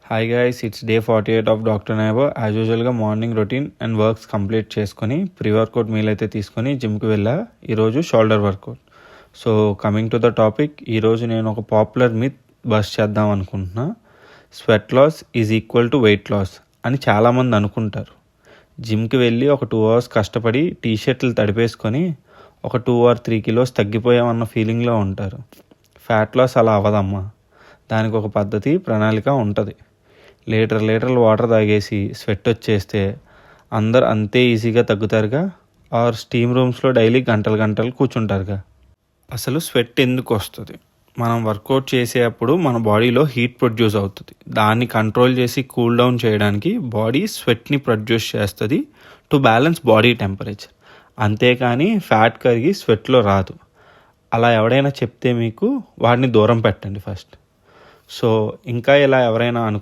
Hi guys, it's day 48 of doctor నైబో. As యూజువల్గా morning routine and works complete చేసుకొని pre workout meal అయితే తీసుకొని జిమ్కి వెళ్ళా. ఈరోజు shoulder workout. So coming to the topic, ఈరోజు నేను ఒక పాపులర్ మిత్ బస్ చేద్దాం అనుకుంటున్నా. Sweat loss is equal to weight loss అని చాలామంది అనుకుంటారు. జిమ్కి వెళ్ళి ఒక 2 hours కష్టపడి టీషర్ట్లు తడిపేసుకొని ఒక 2 or 3 kilos తగ్గిపోయామన్న ఫీలింగ్లో ఉంటారు. ఫ్యాట్ లాస్ అలా అవ్వదమ్మా. దానికి ఒక పద్ధతి, ప్రణాళిక ఉంటుంది. లీటర్లు వాటర్ తాగేసి స్వెట్ వచ్చేస్తే అందరు అంతే ఈజీగా తగ్గుతారుగా. ఆర్ స్టీమ్ రూమ్స్లో డైలీ గంటలు కూర్చుంటారుగా. అసలు స్వెట్ ఎందుకు వస్తుంది? మనం వర్కౌట్ చేసేటప్పుడు మన బాడీలో హీట్ ప్రొడ్యూస్ అవుతుంది. దాన్ని కంట్రోల్ చేసి కూల్ డౌన్ చేయడానికి బాడీ స్వెట్ని ప్రొడ్యూస్ చేస్తుంది టు బ్యాలెన్స్ బాడీ టెంపరేచర్. అంతేకాని ఫ్యాట్ కరిగి స్వెట్లో రాదు. అలా ఎవడైనా చెప్తే మీకు వాడిని దూరం పెట్టండి ఫస్ట్. సో ఇంకా ఇలా ఎవరైనా